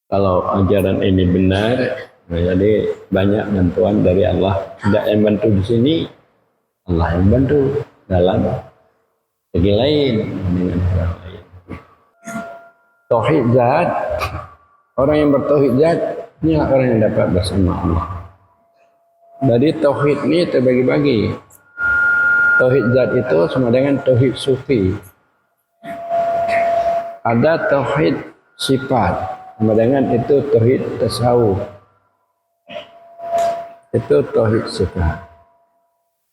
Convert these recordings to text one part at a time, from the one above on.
Kalau ajaran ini benar, jadi banyak bantuan dari Allah. Tidak yang bantu di sini, Allah yang bantu dalam segi lain dengan orang lain. Tauhid zat, orang yang bertauhid zat inilah orang yang dapat bersama Allah. Dari tauhid ini terbagi-bagi. Tauhid zat itu sama dengan tauhid sufi. Ada tauhid sifat, sama dengan itu tauhid tasawuf. Itu tauhid sifat.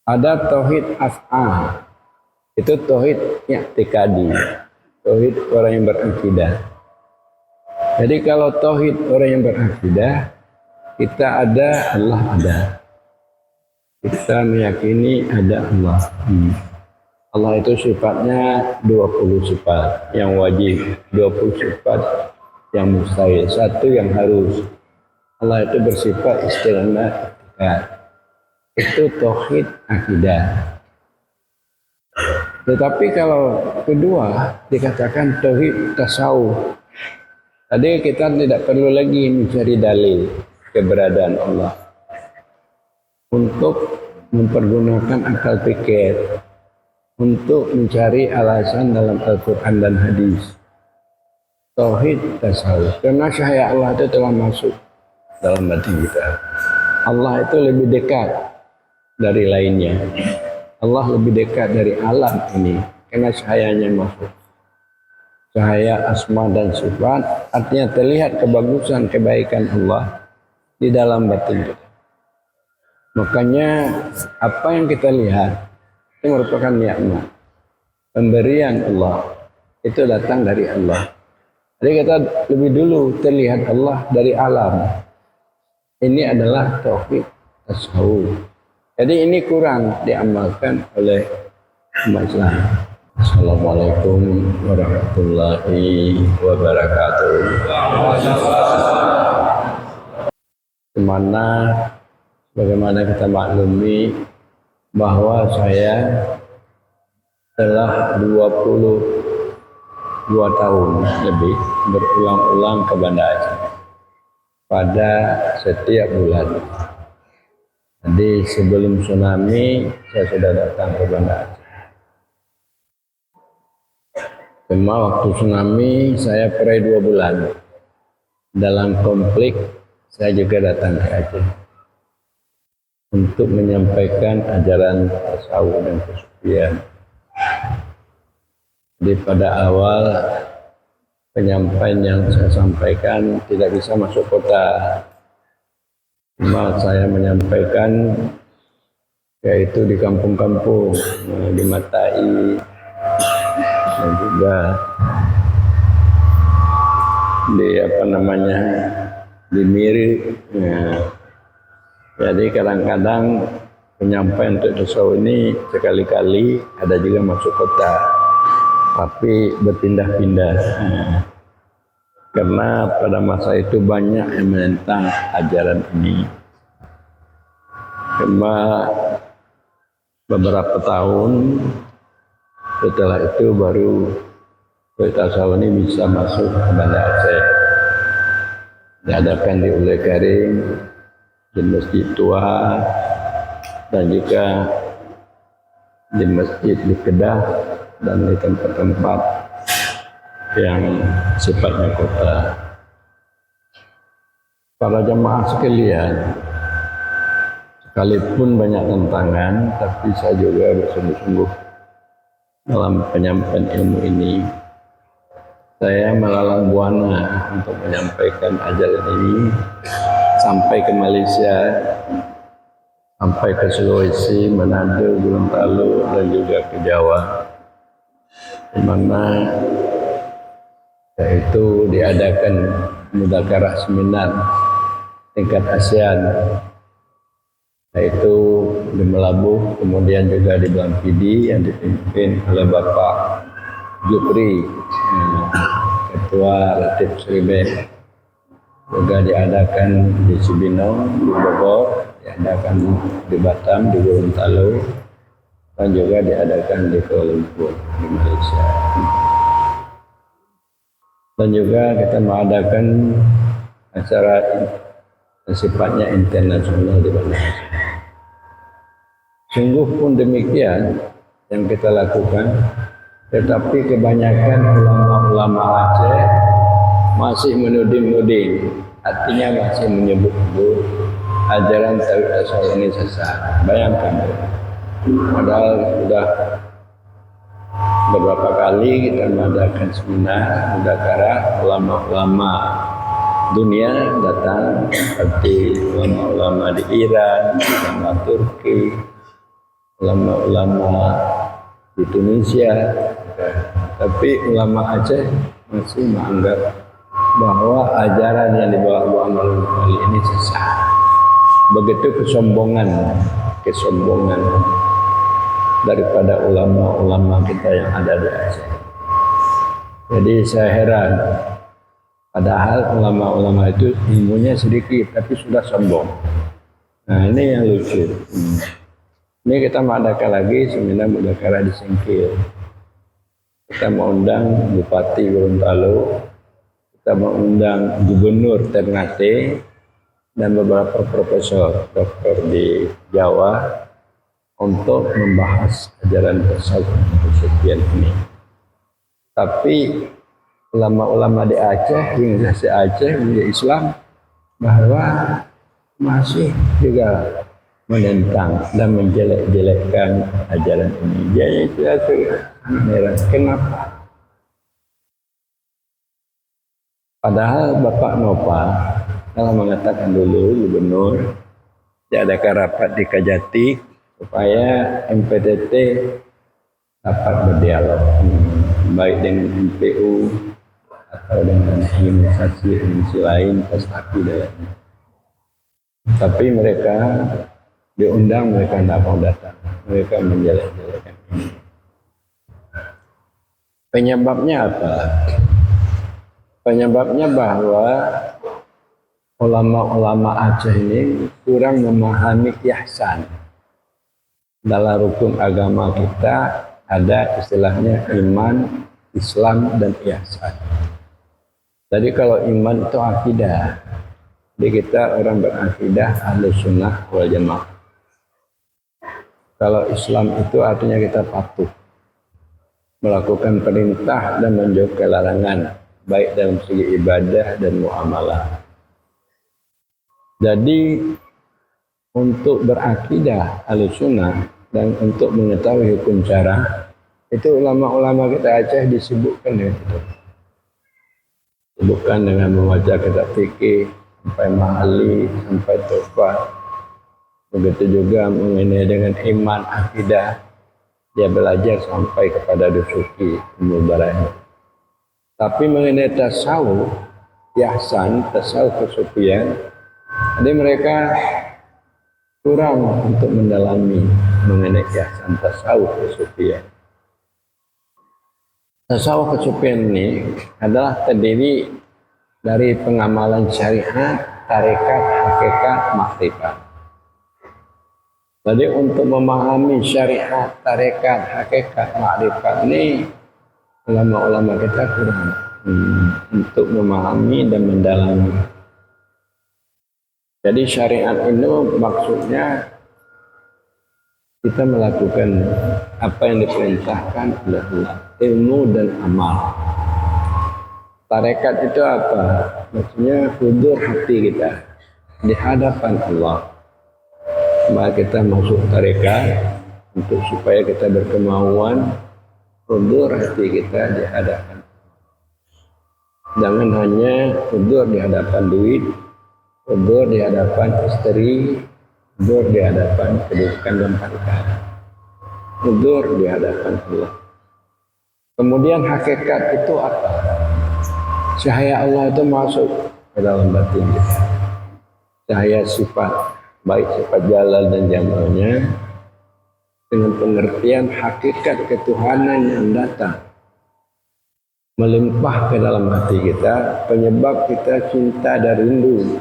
Ada tauhid af'al. Itu tauhid i'tiqadi. Tauhid orang yang berakidah. Jadi kalau tauhid orang yang berakidah, kita ada, Allah ada. Kita meyakini ada Allah. Allah itu sifatnya 20 sifat yang wajib, 20 sifat yang mustahil, satu yang harus. Allah itu bersifat istighna. Itu tauhid akidah. Tetapi kalau kedua dikatakan tauhid tasawuf. Tadi kita tidak perlu lagi mencari dalil keberadaan Allah untuk mempergunakan akal pikir, untuk mencari alasan dalam Al-Quran dan hadis. Tauhid tasawuf, karena cahaya Allah itu telah masuk dalam hati kita. Allah itu lebih dekat dari lainnya. Allah lebih dekat dari alam ini karena cahayanya masuk. Cahaya asma dan sifat artinya terlihat kebagusan kebaikan Allah di dalam batin kita. Makanya apa yang kita lihat itu merupakan nikmat, pemberian Allah, itu datang dari Allah. Jadi kita lebih dulu terlihat Allah dari alam. Ini adalah tauhid tasawuf. Jadi ini kurang diamalkan oleh umat Islam. Assalamualaikum warahmatullahi wabarakatuh. Bagaimana kita maklumi bahwa saya telah 22 tahun lebih berulang-ulang ke Banda Aceh pada setiap bulan. Jadi sebelum tsunami saya sudah datang ke Banda Aceh. Cuma waktu tsunami saya perai 2 bulan. Dalam konflik saya juga datang ke Aceh untuk menyampaikan ajaran tasawuf dan kesufian. Jadi pada awal penyampaian yang saya sampaikan tidak bisa masuk kota. Cuma saya menyampaikan yaitu di kampung-kampung, di Matai, dan juga di Miri. Jadi kadang-kadang penyampaian untuk tasawuf ini sekali-kali ada juga masuk kota, tapi berpindah-pindah. Karena pada masa itu banyak yang menentang ajaran ini. Cuma beberapa tahun setelah itu baru tasawuf ini bisa masuk ke Banda Aceh. Diadakan di Ule Karim, di Masjid Tua, dan juga di Masjid di Kedah, dan di tempat-tempat yang sifatnya kota. Para jamaah sekalian, sekalipun banyak tantangan, tapi saya juga bersungguh-sungguh dalam penyampaian ilmu ini. Saya melalang buana untuk menyampaikan ajaran ini sampai ke Malaysia, sampai ke Sulawesi, Manado, Gorontalo, dan juga ke Jawa, di mana yaitu diadakan mudzakarah seminar tingkat ASEAN, yaitu di Melabuh, kemudian juga di Blampidi yang dipimpin oleh Bapak Jupri, Ketua Latif Seribe. Juga diadakan di Cibinong, di Bogor, diadakan di Batam, di Gorontalo, dan juga diadakan di Kuala Lumpur, di Malaysia. Dan juga kita mengadakan acara sifatnya internasional di mana. Sungguh pun demikian yang kita lakukan, tetapi kebanyakan ulama-ulama Aceh masih menuding-nuding, artinya masih menyebut-nyebut ajaran tauhid tasawuf ini sesat. Bayangkan, padahal sudah beberapa kali kita mengadakan seminar mudzakarah, ulama-ulama dunia datang, seperti ulama-ulama di Iran, ulama Turki, ulama-ulama di Tunisia, tapi ulama Aceh masih menganggap bahwa ajaran yang dibawa Abu Amr kali ini sesat. Begitu kesombongan daripada ulama-ulama kita yang ada di Aceh. Jadi saya heran, padahal ulama-ulama itu ilmunya sedikit tapi sudah sombong. Nah ini yang lucu. Ini kita mengadakan lagi seminar mudzakarah di Singkil. Kita mengundang Bupati Gorontalo, kita mengundang Gubernur Ternate dan beberapa profesor doktor di Jawa untuk membahas ajaran tasawuf kesufian ini. Tapi ulama-ulama di Aceh, hingga si Aceh menjadi Islam, bahwa masih juga menentang dan menjelek-jelekkan ajaran ini. Jadi itu merah. Kenapa? Padahal Bapak Nova telah mengatakan dulu gubernur diadakan rapat di Kajati supaya MPTT dapat berdialog baik dengan MPU atau dengan organisasi lain, pasti dalamnya. Tapi mereka diundang, mereka tidak mau datang, mereka menjelek-jelekan ini. Penyebabnya apa? Penyebabnya bahwa ulama-ulama Aceh ini kurang memahami ihsan. Dalam rukun agama kita ada istilahnya iman, Islam, dan ihsan. Jadi kalau iman itu akidah, jadi kita orang berakidah Ahlus Sunnah wal Jamaah. Kalau Islam itu artinya kita patuh, melakukan perintah dan menjauhi larangan, baik dalam segi ibadah dan muamalah. Jadi untuk berakidah Ahlus Sunnah dan untuk mengetahui hukum syarah, itu ulama-ulama kita Aceh disibukkan dengan itu. Disibukkan dengan membaca kitab fikih sampai mahali, sampai tofah. Begitu juga mengenai dengan iman, akidah, dia belajar sampai kepada dusuki, mubarakah. Tapi mengenai tasawuf, ihsan, tasawuf kesufian, jadi mereka kurang untuk mendalami mengenai ihsan tasawuf kesufian. Tasawuf kesufian ini adalah terdiri dari pengamalan syariat, tarekat, hakikat, makrifat. Jadi untuk memahami syariat, tarekat, hakikat, makrifat ini ulama-ulama kita kurang untuk memahami dan mendalami. Jadi syariat itu maksudnya kita melakukan apa yang diperintahkan oleh Allah, ilmu dan amal. Tarekat itu apa? Maksudnya hudur hati kita di hadapan Allah. Maka kita masuk tarekat untuk supaya kita berkemauan hudur hati kita di hadapan. Jangan hanya hudur di hadapan duit, hudur di hadapan istri, hudur di hadapan kedudukan dan harta, hudur di hadapan Allah. Kemudian hakikat itu apa? Cahaya Allah itu masuk ke dalam batin kita. Cahaya sifat, baik sifat jalal dan jamalnya, dengan pengertian hakikat ketuhanan yang datang melimpah ke dalam hati kita, penyebab kita cinta dan rindu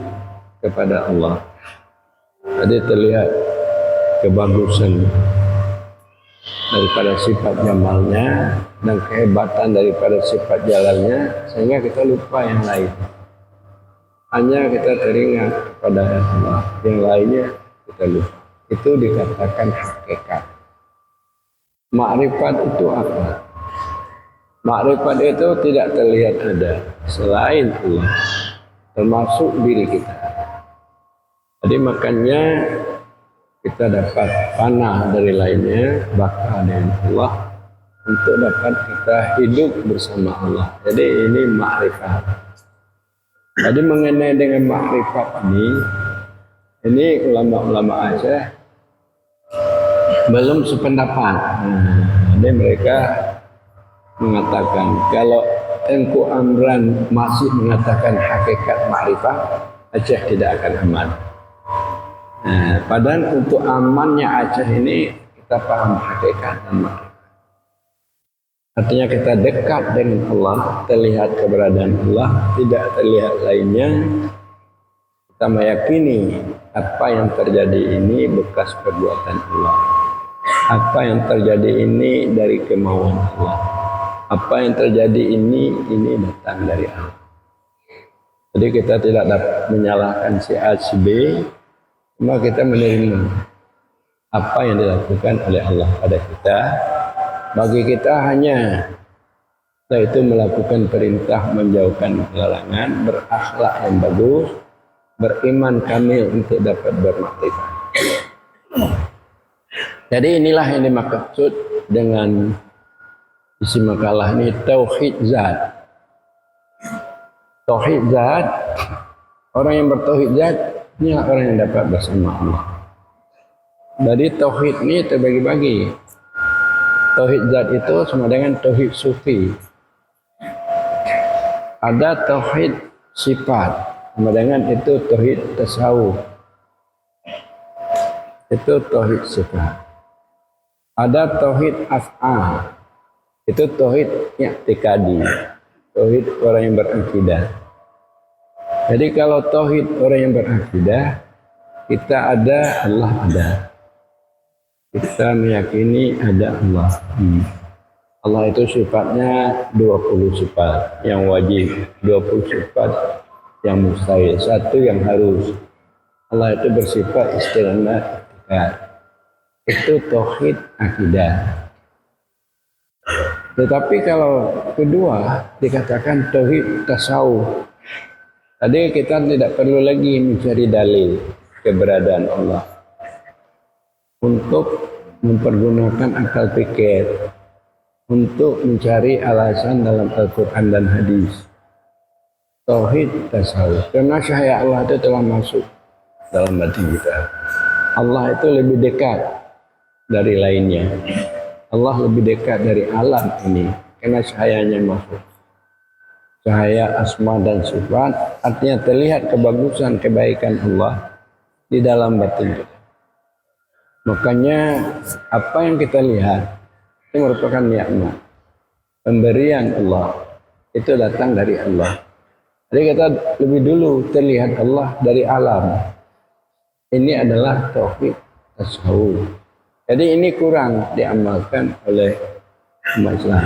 kepada Allah. Jadi terlihat kebagusan daripada sifat jamalnya dan kehebatan daripada sifat jalalnya, sehingga kita lupa yang lain. hanya kita teringat kepada Allah, yang lainnya kita lupa. Itu dikatakan hakikat. Makrifat itu apa? Makrifat itu tidak terlihat ada selain Allah, termasuk diri kita. Jadi makanya kita dapat panah dari lainnya, bakal dari Allah, untuk dapat kita hidup bersama Allah. Jadi ini makrifat. Jadi mengenai dengan makrifat ini ulama-ulama Aceh belum sependapat. Jadi mereka mengatakan kalau Tengku Amran masih mengatakan hakikat makrifat, Aceh tidak akan aman. Padahal untuk amannya Aceh ini kita paham hakikat dan makrifat. Artinya kita dekat dengan Allah, terlihat keberadaan Allah, tidak terlihat lainnya. Kita meyakini apa yang terjadi ini bekas perbuatan Allah. Apa yang terjadi ini dari kemauan Allah. Apa yang terjadi ini datang dari Allah. Jadi kita tidak dapat menyalahkan si A, si B, cuma kita menerima apa yang dilakukan oleh Allah pada kita. Bagi kita hanya yaitu melakukan perintah, menjauhkan larangan, berakhlak yang bagus, beriman kamil untuk dapat bermakrifat. Jadi inilah yang dimaksud dengan isi makalah ini, tauhid zat. Tauhid zat, orang yang bertauhid zat ini orang yang dapat bersama Allah. Jadi tauhid ini terbagi-bagi. Tauhid zat itu sama dengan tauhid sufi. Ada tauhid sifat, sama dengan itu tauhid tasawuf. Itu tauhid sifat. Ada tauhid af'al. Itu tauhid i'tiqadi. Tauhid orang yang berakidah. Jadi kalau tauhid orang yang berakidah, kita ada, Allah ada. Kita meyakini ada Allah. Allah itu sifatnya 20 sifat yang wajib, 20 sifat yang mustahil, satu yang harus. Allah itu bersifat istighna. Itu tauhid akidah. Tetapi kalau kedua dikatakan tauhid tasawuf. Tadi kita tidak perlu lagi mencari dalil keberadaan Allah untuk mempergunakan akal pikir, untuk mencari alasan dalam Al-Quran dan hadis. Tauhid tasawuf, karena cahaya Allah itu telah masuk dalam hati kita. Allah itu lebih dekat dari lainnya. Allah lebih dekat dari alam ini karena cahayanya masuk. Cahaya asma dan sifat artinya terlihat kebagusan, kebaikan Allah di dalam batin kita. Makanya apa yang kita lihat itu merupakan nikmat, pemberian Allah, itu datang dari Allah. Jadi kita lebih dulu terlihat Allah dari alam. Ini adalah tauhid tasawuf. Jadi ini kurang diamalkan oleh umat Islam.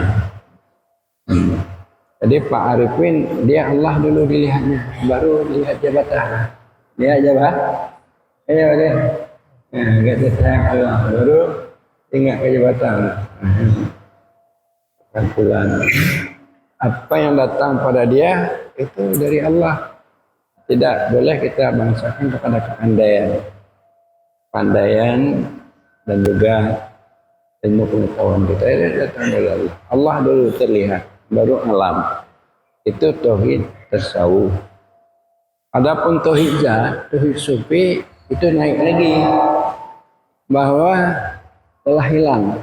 Jadi Pak Arifin dia Allah dulu dilihatnya, baru lihat jabatan. Lihat jabatan. Deh. Kata sayang Allah, baru ingat ke jabatan. Kumpulan apa yang datang pada dia itu dari Allah. Tidak boleh kita bangsakan kepada kepandaian dan juga ilmu pengetahuan kita. Ini datang dari Allah. Allah dulu terlihat, baru alam. Itu tauhid tasawuf. Adapun tauhid zat, tauhid sufi itu naik lagi, bahwa telah hilang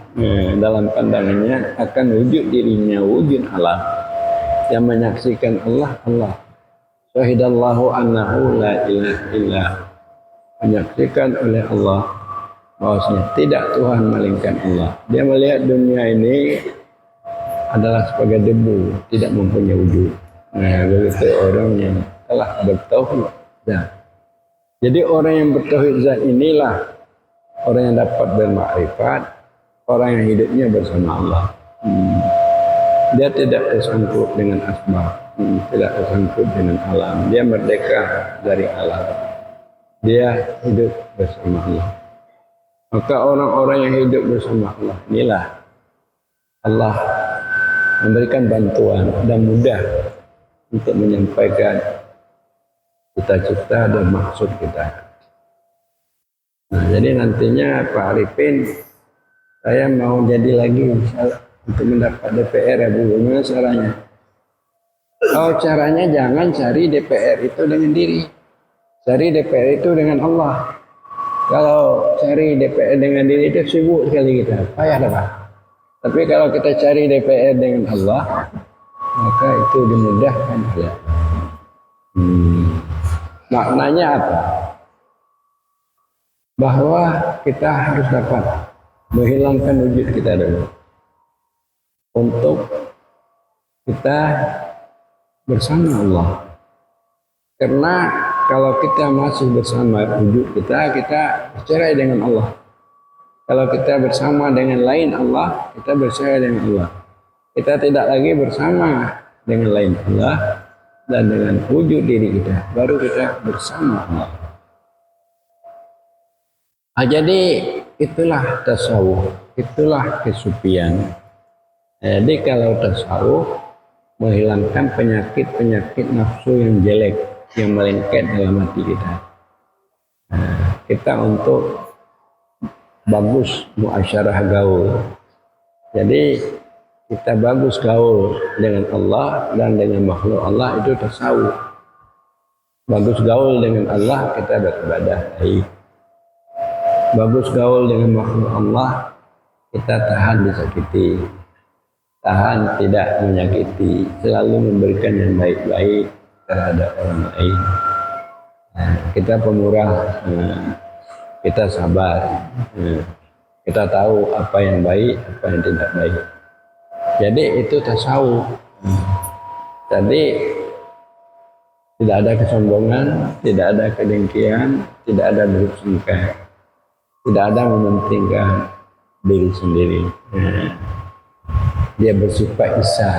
dalam pandangannya akan wujud dirinya, wujud Allah yang menyaksikan Allah. Syahidallahu annahu la ilaha illa, menyaksikan oleh Allah bahwasanya tidak Tuhan melainkan Allah. Dia melihat dunia ini adalah sebagai debu, tidak mempunyai wujud. Begitu orang yang telah bertauhid zat. Jadi orang yang bertauhid zat inilah orang yang dapat bermakrifat, orang yang hidupnya bersama Allah. Dia tidak tersangkut dengan asbab. tidak tersangkut dengan alam. Dia merdeka dari alam. Dia hidup bersama Allah. Maka orang-orang yang hidup bersama Allah, inilah Allah memberikan bantuan dan mudah untuk menyampaikan cita-cita dan maksud kita. Nah, jadi nantinya Pak Arifin, saya mau jadi lagi untuk mendapat DPR ya Bu. Gimana caranya? Oh, caranya jangan cari DPR itu dengan diri. Cari DPR itu dengan Allah. Kalau cari DPR dengan diri itu sibuk sekali kita. Payah dah Pak. Tapi kalau kita cari DPR dengan Allah, maka itu dimudahkan oleh Allah. Maknanya apa? Bahwa kita harus dapat menghilangkan wujud kita dulu. Untuk kita bersama Allah. Karena kalau kita masih bersama wujud kita bercerai dengan Allah. Kalau kita bersama dengan lain Allah, kita bercerai dengan Allah. Kita tidak lagi bersama dengan lain Allah dan dengan wujud diri kita, baru kita bersama Allah. Nah, jadi itulah tasawuf, itulah kesufian. Jadi kalau tasawuf menghilangkan penyakit-penyakit nafsu yang jelek yang melengket dalam hati kita. Nah, kita untuk bagus muasyarah gaul. Jadi kita bagus gaul dengan Allah dan dengan makhluk Allah, itu tasawuf. Bagus gaul dengan Allah, kita beribadah baik. Bagus gaul dengan makhluk Allah, kita tahan disakiti, tahan tidak menyakiti, selalu memberikan yang baik-baik terhadap orang lain. Nah, kita pemurah, kita sabar, kita tahu apa yang baik, apa yang tidak baik. Jadi itu tasawuf. Jadi tidak ada kesombongan, tidak ada kedengkian, tidak ada bersangka, tidak ada mementingkan diri sendiri. Dia bersifat isah,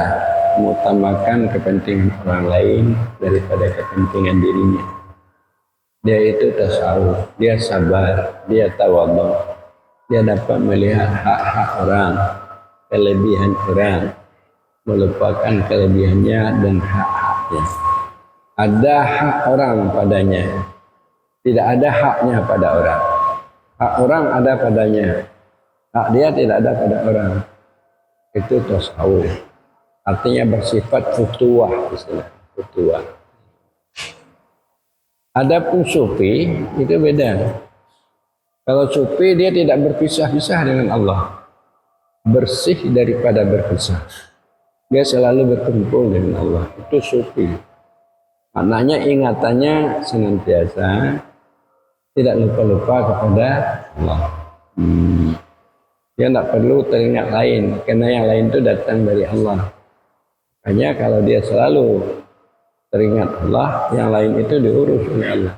mengutamakan kepentingan orang lain daripada kepentingan dirinya. Dia itu tasawuf, dia sabar, dia tawadhu, dia dapat melihat hak-hak orang, kelebihan orang, melupakan kelebihannya dan hak-haknya. Ada hak orang padanya, tidak ada haknya pada orang. Hak orang ada padanya, hak dia tidak ada pada orang. Itu tasawuf. Artinya bersifat futuwah, istilah futuwah. Adapun sufi itu beda. Kalau sufi dia tidak berpisah-pisah dengan Allah, bersih daripada berpisah. Dia selalu berkumpul dengan Allah. Itu sufi. Maknanya ingatannya senantiasa tidak lupa-lupa kepada Allah. Dia tidak perlu teringat lain, karena yang lain itu datang dari Allah. Hanya kalau dia selalu teringat Allah, yang lain itu diurus oleh Allah.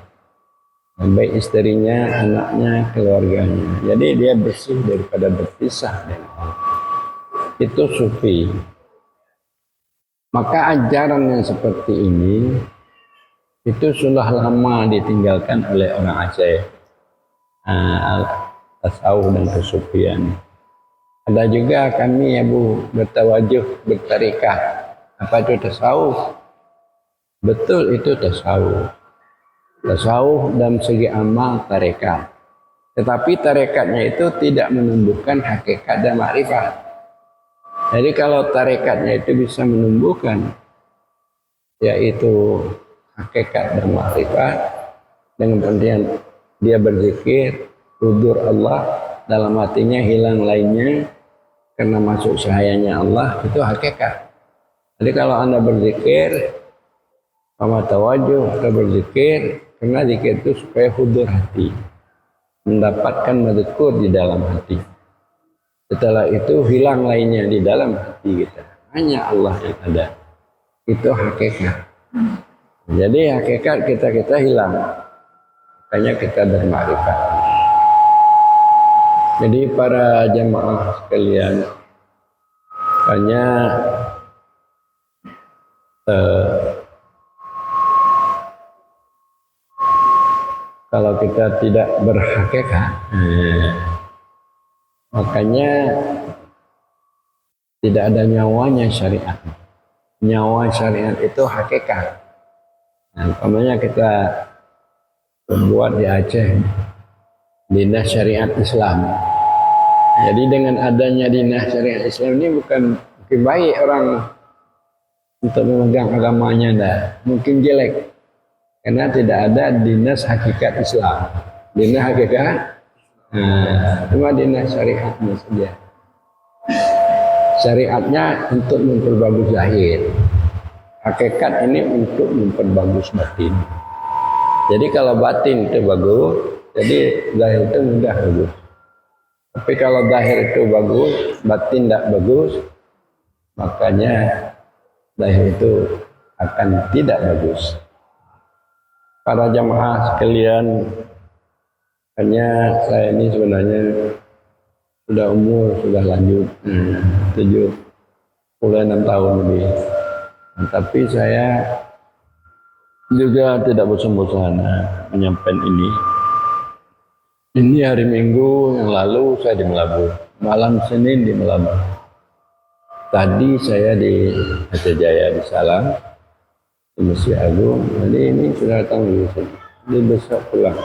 Baik istrinya, anaknya, keluarganya. Jadi dia bersih daripada berpisah dengan Allah. Itu sufi. Maka ajaran yang seperti ini itu sudah lama ditinggalkan oleh orang Aceh. Tasawuf dan kesufian. Ada juga kami ya Bu bertawajuh, bertarikah. Apa itu tasawuf? Betul, itu tasawuf. Tasawuf dalam segi amal tarekat. Tetapi tarekatnya itu tidak menumbuhkan hakikat dan makrifat. Jadi kalau tarekatnya itu bisa menumbuhkan yaitu hakikat dan makrifat, dengan pengertian dia berzikir, hudur Allah, dalam hatinya hilang lainnya karena masuk cahayanya Allah, itu hakikat. Jadi kalau Anda berzikir sama tawajuh atau berzikir, karena zikir itu supaya hudur hati, mendapatkan mazkur di dalam hati. Setelah itu hilang lainnya di dalam hati kita, hanya Allah yang ada. Itu hakikat. Jadi hakikat kita hilang, makanya kita bermakrifat. Jadi para jamaah sekalian, hanya eh, kalau kita tidak berhakikat, makanya tidak ada nyawanya syariat. Nyawa syariat itu hakikat. Nah, umpamanya kita membuat di Aceh dinas syariat Islam. Jadi dengan adanya dinas syariat Islam ini bukan baik orang untuk memegang agamanya, dah mungkin jelek karena tidak ada dinas hakikat Islam. Dinas hakikat cuma dinas syariatnya saja. Syariatnya untuk memperbagus zahir, hakikat ini untuk memperbagus batin. Jadi kalau batin itu bagus, jadi zahir itu mudah bagus. Tapi kalau zahir itu bagus, batin tidak bagus, makanya zahir itu akan tidak bagus. Para jamaah sekalian, hanya saya ini sebenarnya sudah umur, sudah lanjut 76 tahun lebih. Tapi saya juga tidak bosan-bosan menyampaikan ini. Ini hari Minggu yang lalu saya di Melabu, malam Senin di Melabu. Tadi saya di Aceh Jaya di Salam, di Masjid Agung. Jadi ini sudah datang di sini. Jadi besok pulang.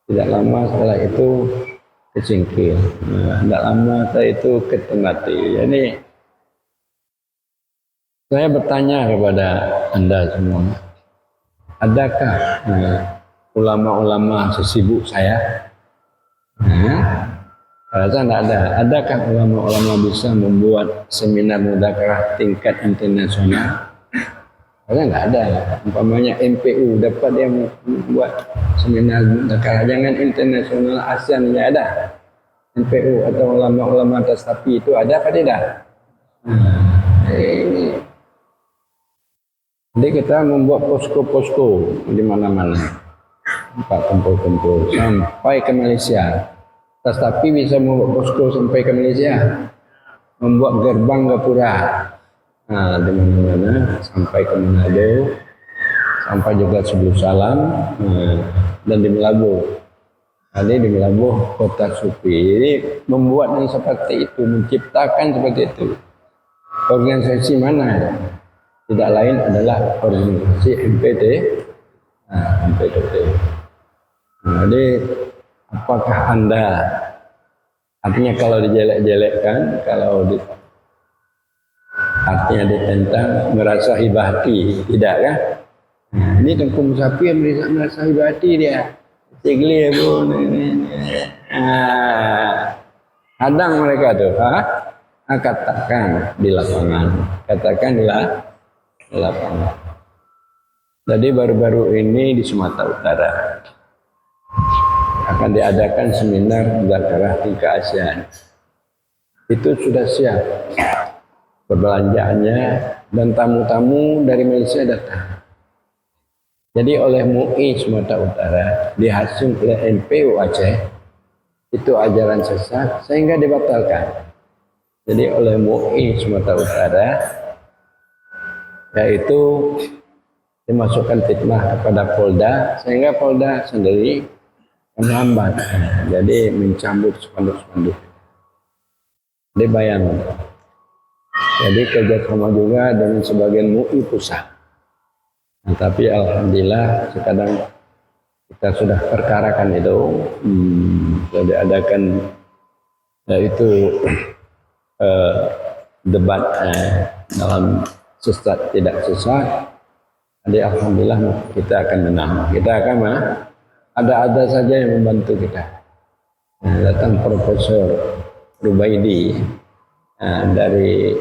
Tidak lama setelah itu ke Cingkil. Tidak lama setelah itu ke Ternate. Jadi saya bertanya kepada Anda semua, adakah ulama-ulama sesibuk saya? Rasa tidak ada. Adakah ulama-ulama bisa membuat seminar mudzakarah tingkat internasional? Rasa tidak ada. Umpamanya MPU dapat dia membuat seminar mudzakarah, jangan internasional, ASEAN ya ada. MPU atau ulama-ulama tasawuf itu ada apa tidak? Ini. Jadi kita membuat posko-posko di mana-mana, tempat tempur-tempur sampai ke Malaysia. Tetapi bisa membuat posko sampai ke Malaysia, membuat gerbang gapura, di mana-mana sampai ke Manado, sampai juga Sebelum Salam, dan di Melabu. Jadi di Melabu kota sufi ini membuat yang seperti itu, menciptakan seperti itu. Organisasi mana? Tidak lain adalah organisasi MPT. MPT. Jadi apakah Anda, artinya kalau dijelek-jelekkan, kalau artinya ditentang, merasa hibati, tidak kan? Ini Tengku Musafir merasa hibati dia. Cegli pun hadang mereka tuh, katakan di lapangan, katakan di lapangan. Jadi baru-baru ini di Sumatera Utara akan diadakan seminar mudzakarah tingkat ASEAN. Itu sudah siap perbelanjaannya dan tamu-tamu dari Malaysia datang. Jadi oleh MUI Sumatera Utara dihasil oleh MPU Aceh itu ajaran sesat sehingga dibatalkan. Jadi oleh MUI Sumatera Utara yaitu dimasukkan fitnah kepada Polda sehingga Polda sendiri menghambat, jadi mencabut spanduk-spanduk. Jadi bayangkan. Jadi kerjasama juga dengan sebagian MUI pusat. Nah, tapi alhamdulillah sekarang kita sudah perkarakan itu, sudah diadakan yaitu debat dalam sesat tidak sesat. Jadi alhamdulillah kita akan menang. Kita akan ada saja yang membantu kita. Datang Profesor Rubaidi dari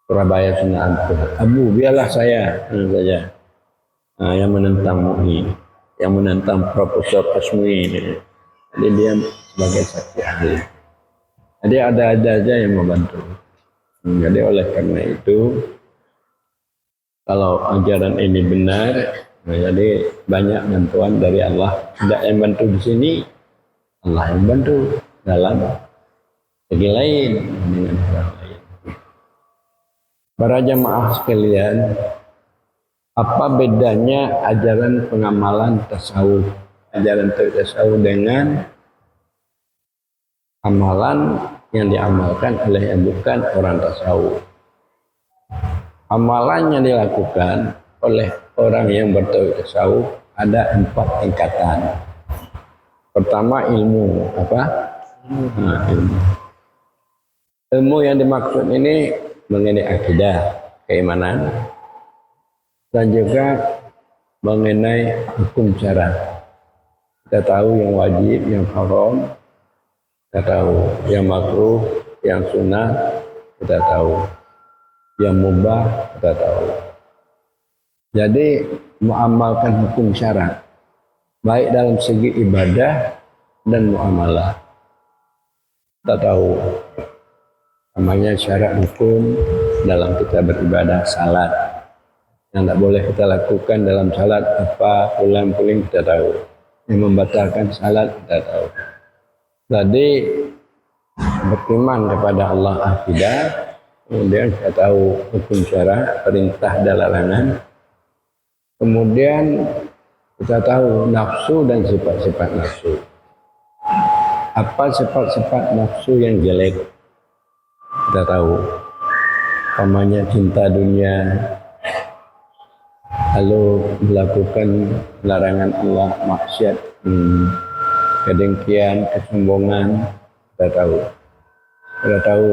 Surabaya Sunan Abu, biarlah saya saja yang menentang MUI, yang menentang Profesor Asmi. Jadi dia sebagai saksi ahli. Jadi ada aja yang membantu. Jadi oleh karena itu, kalau ajaran ini benar, jadi banyak bantuan dari Allah. Tidak yang bantu di sini, Allah yang bantu dalam segi lain dengan orang lain. Para jamaah sekalian, apa bedanya ajaran pengamalan tasawuf, ajaran tasawuf dengan amalan yang diamalkan oleh yang bukan orang tasawuf? Amalan yang dilakukan oleh orang yang bertauhid tasawuf ada 4 tingkatan. Pertama ilmu, apa? Ilmu. Ilmu yang dimaksud ini mengenai akidah, keimanan, dan juga mengenai hukum syara. Kita tahu yang wajib, yang haram, kita tahu yang makruh, yang sunnah, kita tahu yang mubah, kita tahu. Jadi mengamalkan hukum syara, baik dalam segi ibadah dan muamalah. Kita tahu namanya syarat hukum dalam kita beribadah, salat. Yang tidak boleh kita lakukan dalam salat apa, pulang-puling kita tahu. Yang membatalkan salat kita tahu. Jadi beriman kepada Allah akidah, kemudian kita tahu hukum syara, perintah dan larangan. Kemudian kita tahu nafsu dan sifat-sifat nafsu. Apa sifat-sifat nafsu yang jelek? Kita tahu. Umpamanya cinta dunia, lalu melakukan larangan Allah, maksiat, kedengkian, kesombongan, kita tahu. Kita tahu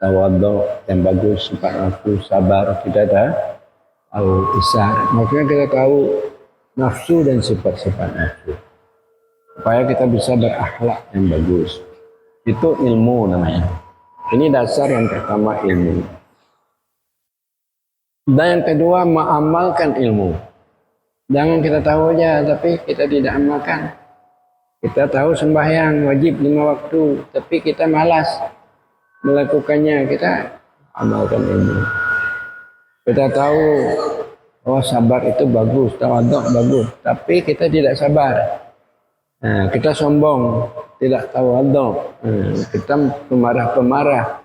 tawadhu yang bagus, sifat nafsu, sabar, kita tahu isar. Maksudnya kita tahu nafsu dan sifat-sifat nafsu, supaya kita bisa berakhlak yang bagus. Itu ilmu namanya. Ini dasar yang pertama, ilmu. Dan yang kedua, mengamalkan ilmu. Jangan kita tahu aja tapi kita tidak amalkan. Kita tahu sembahyang wajib 5 waktu, tapi kita malas melakukannya. Kita amalkan ilmu. Kita tahu bahwa sabar itu bagus, tawadhu bagus, tapi kita tidak sabar. Nah, kita sombong, tidak tawadhu. Kita pemarah-pemarah,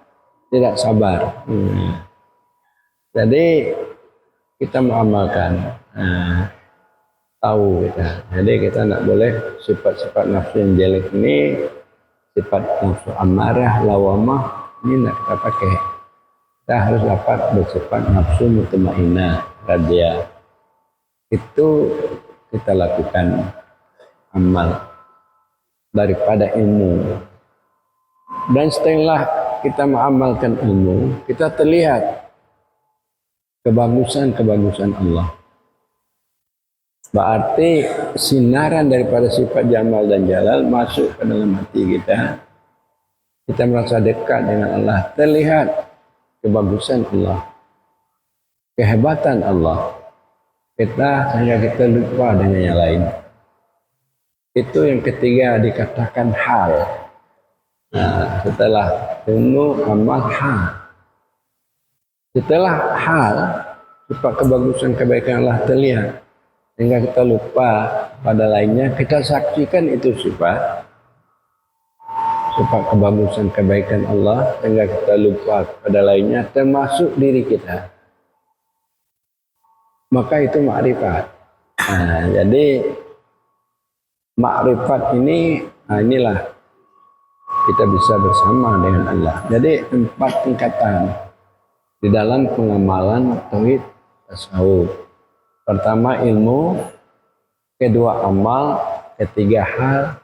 tidak sabar. Jadi kita mengamalkan, tahu kita. Jadi kita tidak boleh sifat-sifat nafsu yang jelek ini, sifat nafsu amarah, lawamah, ini tidak kita pakai. Kita harus dapat bersifat nafsu mutmainnah, radiyah. Itu kita lakukan amal daripada ilmu. Dan setelah kita mengamalkan ilmu, kita terlihat kebagusan Allah. Berarti sinaran daripada sifat jamal dan jalal masuk ke dalam hati kita. Kita merasa dekat dengan Allah, terlihat kebagusan Allah, kehebatan Allah. Sehingga kita lupa dengan yang lain. Itu yang ketiga dikatakan hal. Nah, setelah ilmu, amal, hal. Setelah hal, sifat kebagusan kebaikan Allah terlihat, sehingga kita lupa pada lainnya, kita saksikan itu sifat kebagusan kebaikan Allah, sehingga kita lupa pada lainnya, termasuk diri kita. Maka itu makrifat. Jadi makrifat ini, inilah kita bisa bersama dengan Allah. Jadi 4 tingkatan di dalam pengamalan tauhid tasawuf. Pertama ilmu, kedua amal, ketiga hal,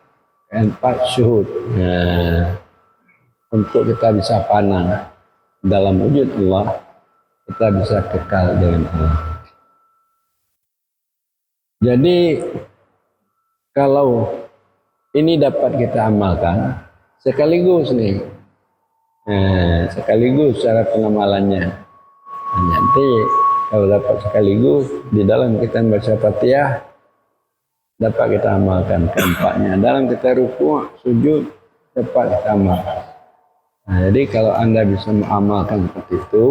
keempat syuhud. Untuk kita bisa fana dalam wujud Allah, kita bisa kekal dengan Allah. Jadi kalau ini dapat kita amalkan sekaligus nih, sekaligus cara pengamalannya. Nanti kalau dapat sekaligus di dalam kita membaca Fatihah, dapat kita amalkan keempatnya. Dalam kita ruku', sujud, dapat kita amalkan. Jadi kalau Anda bisa mengamalkan seperti itu,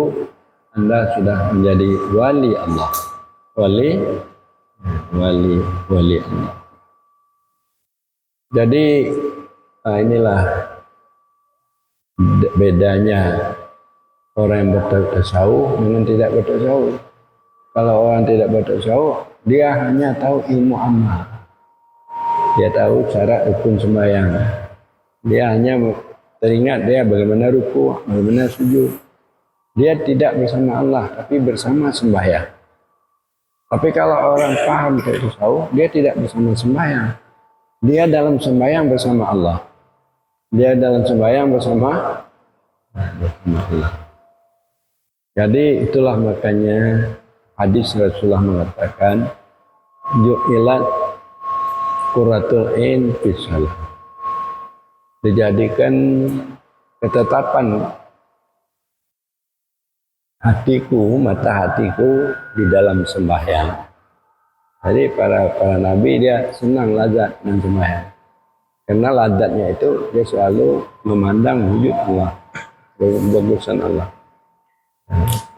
Anda sudah menjadi wali Allah. Wali Allah. Jadi inilah bedanya orang yang bertasawuf dengan tidak bertasawuf. Kalau orang tidak bertasawuf, dia hanya tahu ilmu amal. Dia tahu cara rukun sembahyang. Dia hanya teringat dia bagaimana ruku, bagaimana sujud. Dia tidak bersama Allah, tapi bersama sembahyang. Tapi kalau orang paham tasawuf, dia tidak bersama sembahyang. Dia dalam sembahyang bersama Allah. Dia dalam sembahyang bersama Allah. Jadi itulah makanya hadis Rasulullah mengatakan ju'ilat qurratul ain fi shalah. Dijadikan ketetapan hatiku, mata hatiku di dalam sembahyang. Jadi para nabi dia senang lazat dengan sembahyang. Karena lazatnya itu dia selalu memandang wujud Allah, kebesaran Allah.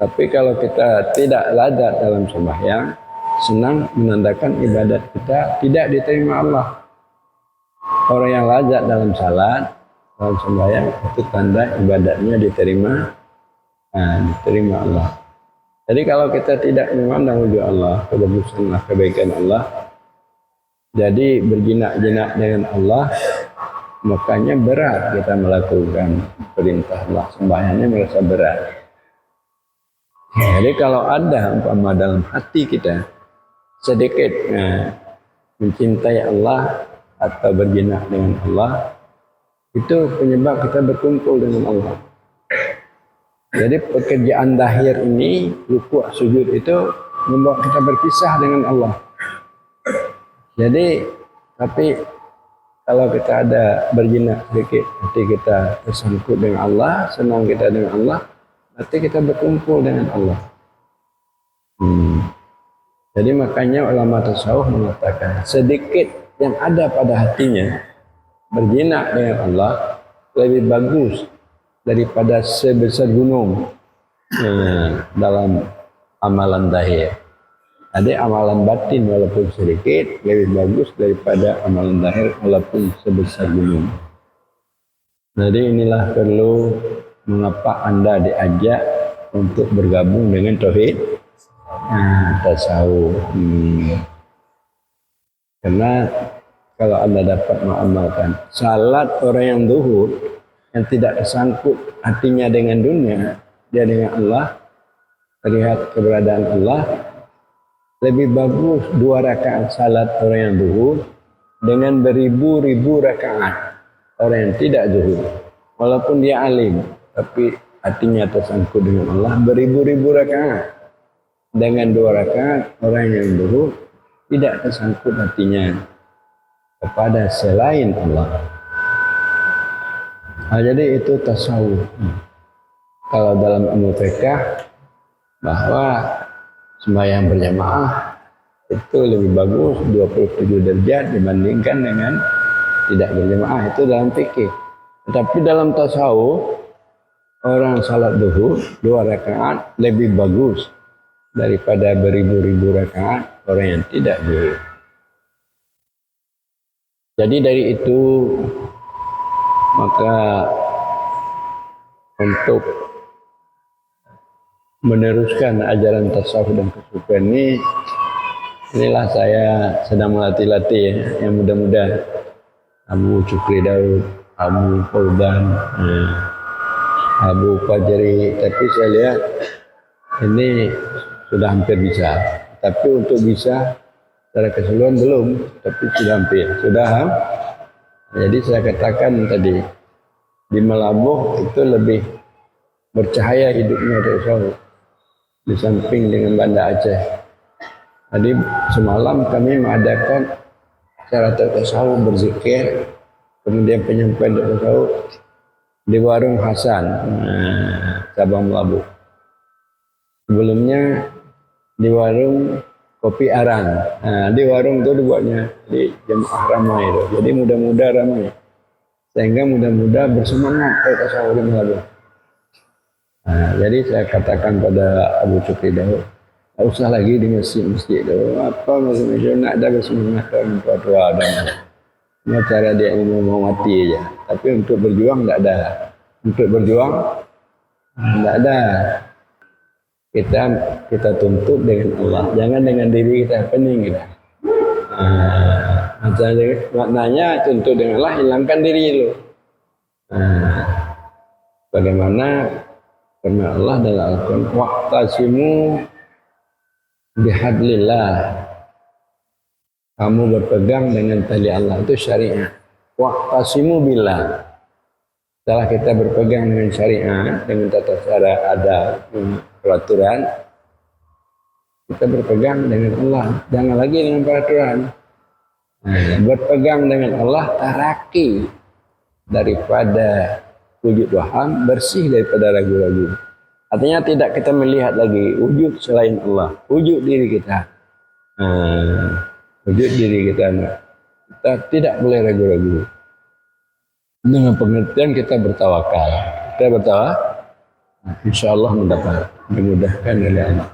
Tapi kalau kita tidak lazat dalam sembahyang, senang menandakan ibadat kita tidak diterima Allah. Orang yang lazat dalam salat, dalam sembahyang, itu tanda ibadatnya diterima Allah. Jadi kalau kita tidak memandang wujud Allah, kebesaran Allah, kebaikan Allah, jadi berjinak-jinak dengan Allah, makanya berat kita melakukan perintah Allah. Sembahyangnya merasa berat. Jadi kalau ada umpama dalam hati kita sedikit mencintai Allah atau berjinak dengan Allah, itu penyebab kita berkumpul dengan Allah. Jadi pekerjaan zahir ini, ruku' sujud itu membuat kita berpisah dengan Allah. Jadi tapi kalau kita ada berjinak sedikit, hati kita tersangkut dengan Allah, senang kita dengan Allah, berarti kita berkumpul dengan Allah. Jadi makanya ulama tasawuf mengatakan sedikit yang ada pada hatinya berjinak dengan Allah lebih bagus daripada sebesar gunung dalam amalan zahir. Jadi amalan batin walaupun sedikit lebih bagus daripada amalan zahir walaupun sebesar gunung. Jadi inilah perlu mengapa Anda diajak untuk bergabung dengan tauhid tasawuf. Karena kalau Anda dapat mengamalkan salat orang yang zuhud, yang tidak tersangkut hatinya dengan dunia, dia dengan Allah, terlihat keberadaan Allah, lebih bagus 2 rakaat salat orang yang zuhud dengan beribu-ribu rakaat orang yang tidak zuhud. Walaupun dia alim, tapi hatinya tersangkut dengan Allah, beribu-ribu rakaat. Dengan 2 rakaat orang yang zuhud tidak tersangkut hatinya kepada selain Allah. Jadi itu tasawuf. Kalau dalam ilmu fiqh bahwa sembahyang berjamaah itu lebih bagus 27 derajat dibandingkan dengan tidak berjamaah, itu dalam fikih. Tetapi dalam tasawuf orang salat zuhur 2 rakaat lebih bagus daripada beribu-ribu rakaat orang yang tidak zuhur. Jadi dari itu maka untuk meneruskan ajaran tasawuf dan kesufian ini, inilah saya sedang melatih-latih ya, yang muda-muda, Abu Cukri Daud, Abu Faudan, Abu Fajri, tapi saya lihat ini sudah hampir bisa. Tapi untuk bisa secara keseluruhan belum, tapi sudah hampir, Jadi saya katakan tadi di Melabuh itu lebih bercahaya hidupnya tasawuf di samping dengan Banda Aceh. Tadi semalam kami mengadakan acara tasawuf berzikir, kemudian penyampaian tasawuf di warung Hasan, cabang Melabuh. Sebelumnya di warung Kopi Arang. Di warung itu dibuatnya di jemaah ramai itu. Jadi muda-muda ramai. Sehingga muda-muda bersemangat tasawuf di Melabuh. Jadi saya katakan pada Abu Cukri Daud, tak usah lagi di masjid-masjid itu. Apa masjid-masjid nak ada bersemangat orang tua-tua dan semua cara dia ini mau mati aja. Tapi untuk berjuang tak ada. Untuk berjuang Tidak ada. Kita tuntut dengan Allah, jangan dengan diri kita. Pening kita. Maknanya tuntut dengan Allah, hilangkan diri lu. Bagaimana firman Allah dalam Al-Quran, waqtasimu bihablillah, kamu berpegang dengan tali Allah, itu syariat. Waqtasimu billah, setelah kita berpegang dengan syariat, dengan tata cara adab, peraturan, kita berpegang dengan Allah, jangan lagi dengan peraturan. Berpegang dengan Allah taraki daripada wujud waham, bersih daripada ragu-ragu. Artinya tidak kita melihat lagi wujud selain Allah, wujud diri kita. Wujud diri kita tidak boleh ragu-ragu. Dengan pengertian kita bertawakal. Kita bertawakal, insya Allah dimudahkan oleh Allah.